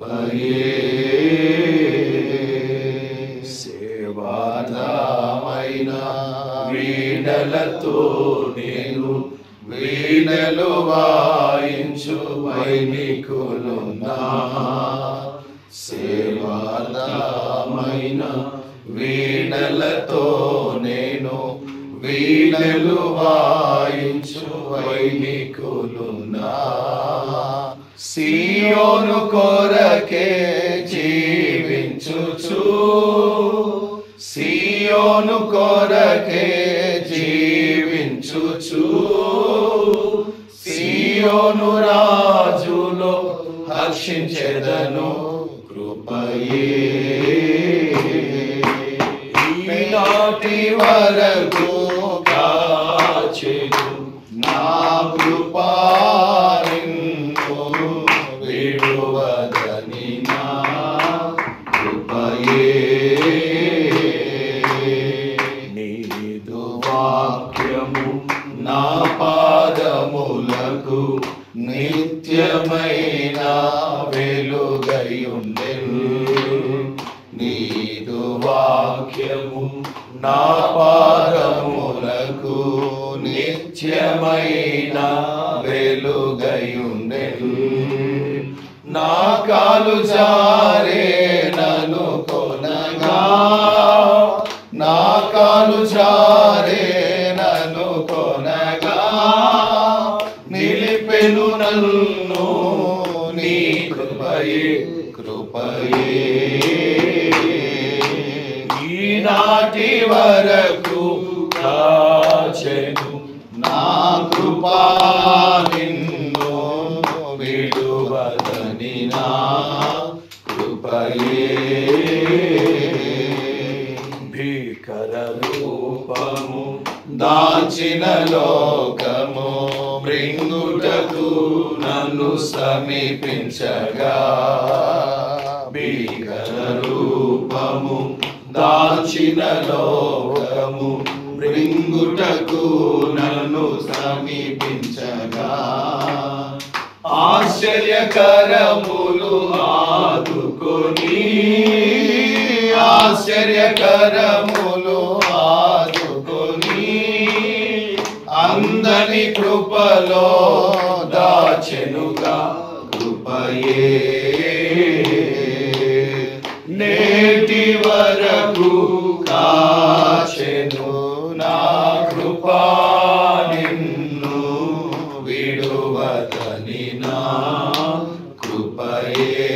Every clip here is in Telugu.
కృపయే సేవాదామైన వీణలతో నేను వీణలు వాయించు వైనికులున్నా సేవాదామైన వీణలతో నేను వీణలు వాయించు వైనికులున్నా సియోను కొరకే జీవించుచు సియోను కొరకే జీవించుచు సియోను రాజులో హర్షించెదను కృపయే ఈనాటి వరకు కాచెను నా కృపా నిన్ను విడువదని నా కృపయే నీదు వాక్యము నా పాదములకు నిత్యమైన వెలుగయుండెను నీదు వాక్యము నా పాదములకు నిత్యమైన వెలుగయుండెను నా కాలు జారే నను కొనగా నా కాలు జారే నను కొనగా నిలిపెను నన్ను నీ కృపయే కృపయే ఈనాటి వరకు కాచెను నా కృపా నిన్ను విడువదని నా కృపయే భీకర రూపము దాచిన లోకము మృంగుటకు నన్ను సమీపించగా భీకర రూపము దాచిన లోకము మృంగుటకు నన్ను సమీపించగా ఆశ్చర్యకరములు ఆదుకొని ఆశ్చర్యకరములు ఆదుకొని అందని కృపలో దాచెనుగా కృపయే నేటి వరకు కాచెను నా కృపా నిన్ను విడువదని నా కృపయే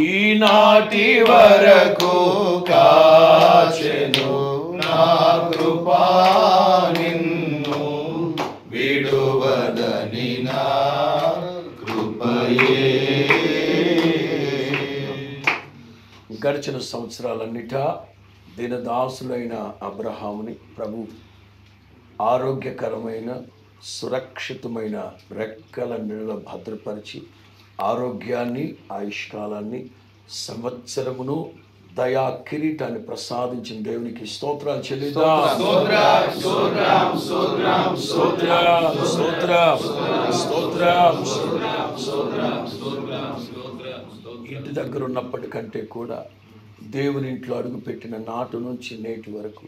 ఈనాటి వరకు కాచెను నా కృపా నిన్ను విడువదని నా కృపయే గడిచిన సంవత్సరాలన్నిట దీనదాసులైన అబ్రహాముని ప్రభు ఆరోగ్యకరమైన సురక్షితమైన రెక్కల నీళ్ళ భద్రపరిచి ఆరోగ్యాన్ని ఆయుష్కాలాన్ని సంవత్సరమును దయా కిరీటాన్ని ప్రసాదించిన దేవునికి స్తోత్రాలు చెల్లిద్దాం. ఇంటి దగ్గర ఉన్నప్పటికంటే కూడా దేవుని ఇంట్లో అడుగుపెట్టిన నాటు నుంచి నేటి వరకు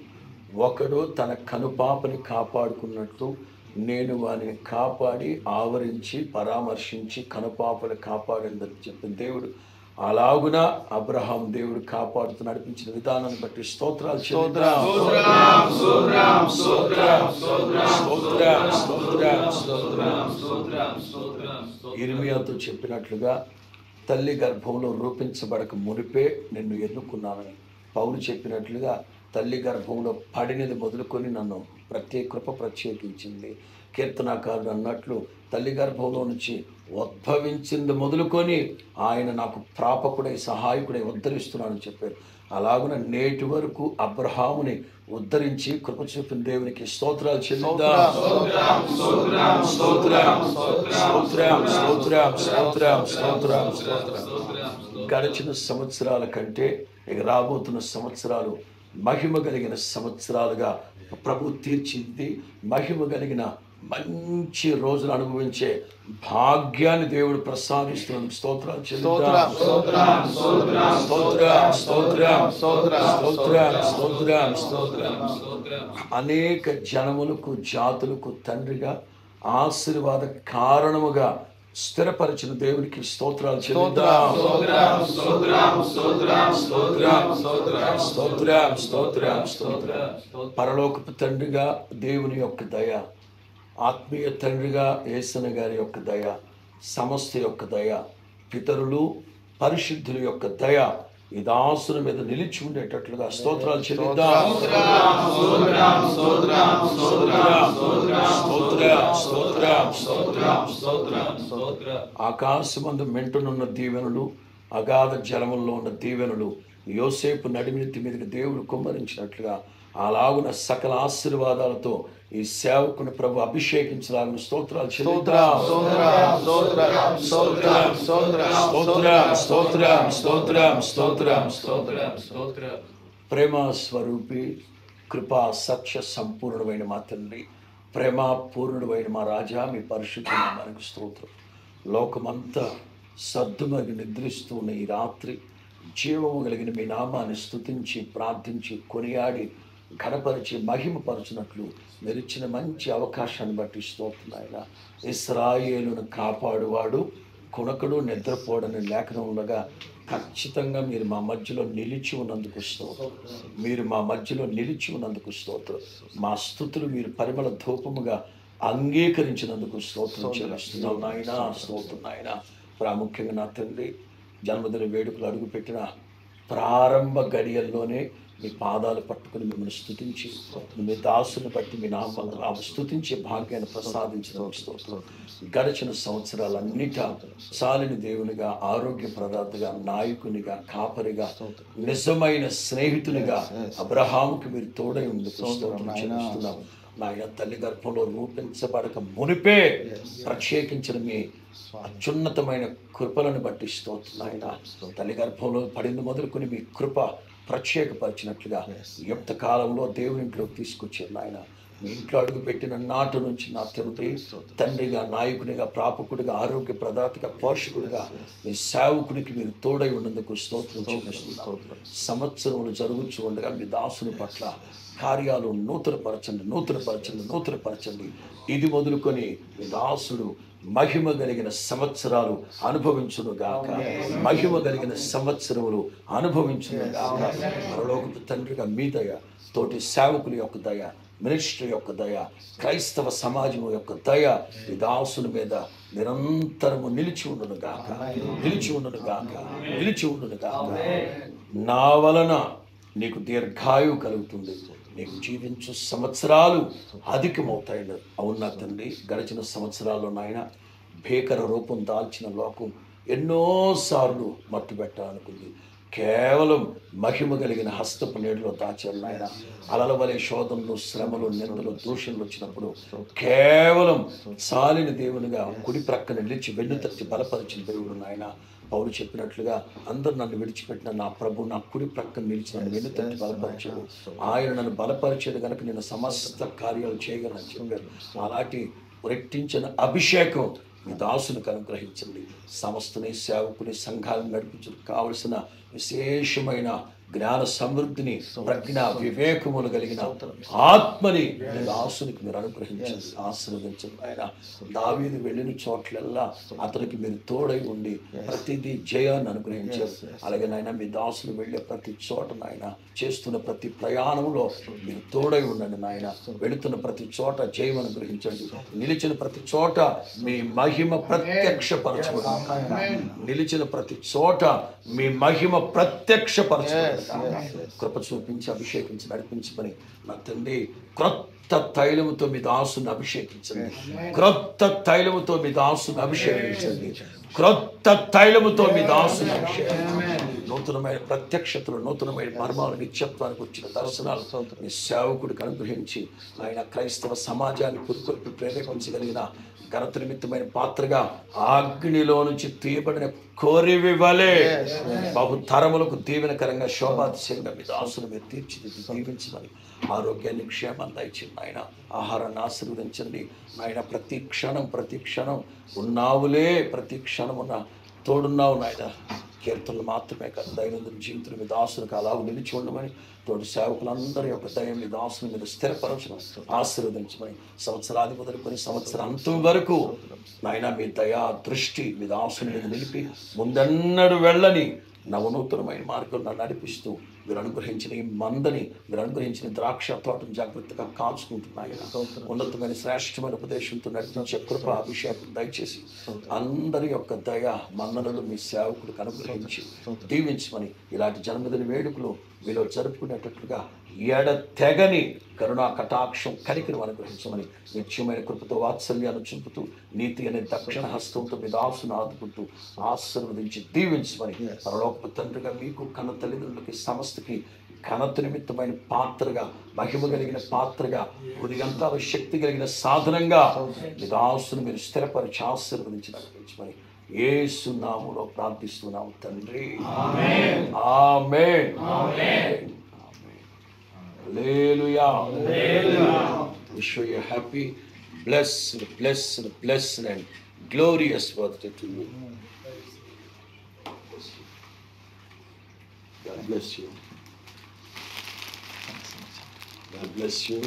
ఒకడు తన కనుపాపని కాపాడుకున్నట్టు నేను వారిని కాపాడి ఆవరించి పరామర్శించి కనుపాపని కాపాడిందని చెప్పిన దేవుడు అలాగున అబ్రహాం దేవుడు కాపాడుతూ నడిపించిన విధానాన్ని బట్టి స్తోత్రాలు చెల్లిద్దాం. ఇర్మియాతో చెప్పినట్లుగా తల్లి గర్భంలో రూపించబడక మునిపే నిన్ను ఎన్నుకున్నానని పౌలు చెప్పినట్లుగా తల్లి గర్భంలో పడినది మొదలుకొని నన్ను కృప ప్రత్యేకించింది. కీర్తనాకారుడు అన్నట్లు తల్లి గర్భంలో నుంచి ఉద్భవించింది మొదలుకొని ఆయన నాకు ప్రాపకుడై సహాయకుడై ఉద్ధరిస్తున్నానని చెప్పారు. అలాగున నేటి వరకు అబ్రహాముని ఉద్ధరించి కృప చూపిన దేవునికి స్తోత్రాలు చెల్లిద్దాం. గడిచిన సంవత్సరాల కంటే ఇక రాబోతున్న సంవత్సరాలు మహిమ కలిగిన సంవత్సరాలుగా ప్రభు తీర్చింది. మహిమ కలిగిన మంచి రోజులు అనుభవించే భాగ్యాన్ని దేవుడు ప్రసాదిస్తున్నందుకు స్తోత్రాలు చెల్లిద్దాం. స్తోత్రం స్తోత్రం స్తోత్రం స్తోత్రం స్తోత్రం స్తోత్రం. అనేక జనములకు జాతులకు తండ్రిగా ఆశీర్వాద కారణముగా స్థిరపరిచిన దేవునికి స్తోత్రాలు చెల్లిద్దాం. స్తోత్రం స్తోత్రం స్తోత్రం స్తోత్రం స్తోత్రం స్తోత్రం స్తోత్రం. పరలోకపు తండ్రిగా దేవుని యొక్క దయ, ఆత్మీయ తండ్రిగా యేసన్న గారి యొక్క దయ, సమస్త యొక్క దయ, పితరులు పరిశుద్ధుల యొక్క దయ ఈ దాసుల మీద నిలిచి ఉండేటట్లుగా స్తోత్రాలు చెల్లిద్దాం. ఆకాశమందు మెంటునున్న దీవెనలు, అగాధ జలముల్లో ఉన్న దీవెనలు యోసేపు నడిమినెత్తి మీదకి దేవుడు కుమ్మరించినట్లుగా అలాగున సకల ఆశీర్వాదాలతో ఈ సేవకుని ప్రభు అభిషేకించలాగిన స్తోత్రాలు చెల్లిద్దాం. ప్రేమ స్వరూపి, కృపా సత్య సంపూర్ణమైన మా తండ్రి, ప్రేమపూర్ణుడైన మా రాజా, మీ పరిశుద్ధ నామానికి స్తోత్రం. లోకమంతా సద్దుమగి నిద్రిస్తూ ఉన్న ఈ రాత్రి జీవము కలిగిన మీ నామాన్ని స్తుతించి ప్రార్థించి కొనియాడి ఘనపరిచి మహిమపరచినట్లు మీరు ఇచ్చిన మంచి అవకాశాన్ని బట్టి స్తోత్రం. ఇశ్రాయేలును కాపాడువాడు కొనకడు నిద్రపోడని లేఖనం ఉండగా ఖచ్చితంగా మీరు మా మధ్యలో నిలిచి ఉన్నందుకు స్తోత్రం. మీరు మా మధ్యలో నిలిచి ఉన్నందుకు స్తోత్రం. మా స్తుతులు మీరు పరిమళ ధూపముగా అంగీకరించినందుకు స్తోత్రం చెల్లిస్తున్నాం నాయన. స్తోత్రం నాయన. ప్రాముఖ్యంగా నా తండ్రి జన్మదిన వేడుకలు అడుగుపెట్టిన ప్రారంభ గడియల్లోనే మీ పాదాలు పట్టుకుని మిమ్మల్ని స్తుతించి మీ దాసుని బట్టి మీ నామాలను స్తుతించే భాగ్యాన్ని ప్రసాదించడం స్తోత్రం. గడిచిన సంవత్సరాలన్నిటా చాలిని దేవునిగా, ఆరోగ్య ప్రదాతగా, నాయకునిగా, కాపరిగా, నిజమైన స్నేహితునిగా అబ్రహాముకి మీరు తోడై ఉండి స్తోత్రం. నాయన తల్లి గర్భంలో రూపించబడక మునిపే ప్రత్యేకించిన మీ అత్యున్నతమైన కృపలను బట్టి స్తోత్రం నాయన. తల్లి గర్భంలో పడింది మొదలుకొని మీ కృప ప్రత్యేకపరిచినట్లుగా యుక్త కాలంలో దేవుని ఇంట్లోకి తీసుకొచ్చారు నాయన. మీ ఇంట్లో అడుగు పెట్టిన నాటు నుంచి నా తండ్రి, తండ్రిగా, నాయకునిగా, ప్రాపకుడిగా, ఆరోగ్య ప్రదాతగా, పోషకుడిగా మీ సేవకుడికి మీరు తోడై ఉన్నందుకు స్తోత్రం చెల్లిస్తున్నాం. సంవత్సరములు జరుగుతూ ఉండగా మీ దాసుని పట్ల కార్యాలు నూతనపరచండి. ఇది మొదలుకొని మీ దాసుడు మహిమ కలిగిన సంవత్సరాలు అనుభవించునుగాక. మహిమ కలిగిన సంవత్సరములు అనుభవించునుగాక. పరలోకపు తండ్రిగా మీ దయ, తోటి సేవకుల యొక్క దయ, మినిస్ట్రీ యొక్క దయ, క్రైస్తవ సమాజం యొక్క దయ ఈ దాసుని మీద నిరంతరము నిలిచి ఉండునుగాక. నా వలన నీకు దీర్ఘాయువు కలుగుతుంది, నీకు జీవించు సంవత్సరాలు అధికమవుతాయి. అవునా తండ్రి, గడిచిన సంవత్సరాల్లో నాయన భీకర రూపం దాల్చిన లోకం ఎన్నోసార్లు మట్టు పెట్టాలనుకుంది. కేవలం మహిమ కలిగిన హస్తపు నీటిలో దాచారు నాయన. అలల వలె శోధనలు, శ్రమలు, నిందలు, దూషణలు వచ్చినప్పుడు కేవలం చాలిని దేవునిగా కుడి ప్రక్కన నిలిచి వెన్ను తట్టి బలపరిచిన దేవుడు నాయన. పౌలు చెప్పినట్లుగా అందరు నన్ను విడిచిపెట్టిన నా ప్రభు నా కుడి ప్రక్కన నిలిచి నన్ను వెన్ను తట్టి బలపరిచాడు. ఆయన నన్ను బలపరిచేది కనుక నేను సమస్త కార్యాలు చేయగలను చెప్పారు. అలాంటి రెట్టించిన అభిషేకం మీ దాసునికి అనుగ్రహించండి. సమస్తని సేవకుని సంఘాలను నడిపించడం కావలసిన విశేషమైన జ్ఞాన సమృద్ధిని, ప్రజ్ఞ వివేకములు కలిగిన ఆత్మని దాసునికి మీరు అనుగ్రహించండి, ఆశీర్వదించండి. ఆయన దావీదు వెళ్ళిన చోట్లల్లా అతనికి మీరు తోడై ఉండి ప్రతిదీ జయాన్ని అనుగ్రహించారు. అలాగే నాయన మీ దాసులు వెళ్ళే ప్రతి చోట నాయన చేస్తున్న ప్రతి ప్రయాణంలో మీరు తోడై ఉండండి నాయన. వెళుతున్న ప్రతి చోట జయం అనుగ్రహించండి. నిలిచిన ప్రతి చోట మీ మహిమ ప్రత్యక్షపరచబడి, నిలిచిన ప్రతి చోట మీ మహిమ ప్రత్యక్షపరచబడి కృప చూపించి అభిషేకించి నడిపించమని నా తండ్రి క్రొత్త తైలముతో మీ దాసుని అభిషేకించండి. క్రొత్త తైలముతో మీ దాసుని అభిషేకించండి. క్రొత్త తైలముతో మీ దాసుని అభిషేకించండి. నూతనమైన ప్రత్యక్షతలు, నూతనమైన మర్మాలు, నిత్యత్వానికి వచ్చిన దర్శనాలు మీ సేవకుడికి అనుగ్రహించి ఆయన క్రైస్తవ సమాజాన్ని పురుకొల్పి ప్రేరేపించగలిగిన ఘనత నిమిత్తమైన పాత్రగా అగ్నిలో నుంచి తీయబడిన కోరివివ్వలే బహుతరములకు దీవెనకరంగా శోభాతిశయంగా మీ దాసులు మీరు తీర్చిదిద్ది దీవించమని ఆరోగ్యాన్ని, క్షేమాన్ని దయచేయండి ఆయన. ఆహారాన్ని ఆశీర్వదించండి ఆయన. ప్రతి క్షణం ఉన్నావులే, ప్రతి క్షణం ఉన్న తోడున్నావు నాయన. కీర్తనలు మాత్రమే కాదు, దైనందిన జీవితంలో మీ దాసులకు అలాగ నిలిచి ఉండమని, తోడు సేవకులందరి యొక్క దయ మీ దాసుని మీరు స్థిరపరచమని, ఆశీర్వదించమని, సంవత్సరాది మొదలుకొని సంవత్సరాంతం వరకు నాయన మీ దయా దృష్టి మీ దాసుని మీద నిలిపి ముందెన్నడు వెళ్ళని నవనూతనమైన మార్గంలో నడిపిస్తూ మీరు అనుగ్రహించిన ఈ మందని, మీరు అనుగ్రహించిన ద్రాక్ష తోటను జాగ్రత్తగా కాల్చుకుంటున్నాయి. ఉన్నతమైన శ్రేష్టమైన ఉపదేశంతో నడిపించే కృప అభిషేకం దయచేసి అందరి యొక్క దయ మన్ననలు మీ సేవకుడికి అనుగ్రహించి దీవించమని, ఇలాంటి జన్మదిన వేడుకలు మీలో జరుపుకునేటట్లుగా ఎడతెగని కరుణా కటాక్షం కనికరం అనుగ్రహించమని, నిత్యమైన కృపతో వాత్సల్యాన్ని చూపుతూ నీతి అనే దక్షిణ హస్తంతో మీ దాసును ఆదుకుంటూ ఆశీర్వదించి దీవించమని, పరలోక తండ్రిగా మీకు కన్న తల్లిదండ్రులకి సమస్తకి ఘనత నిమిత్తమైన పాత్రగా, మహిమ కలిగిన పాత్రగా, ఉదయంతాల శక్తి కలిగిన సాధనంగా మీ దాసును మీరు స్థిరపరిచి ఆశీర్వదించి నడిపించమని యేసు నామములో ప్రార్థిస్తున్నాము తండ్రి. ఆమేన్. ఆమేన్. ఆమేన్. Hallelujah. Hallelujah. Wish you a happy, blessed and glorious birthday to you. God bless you. God bless you.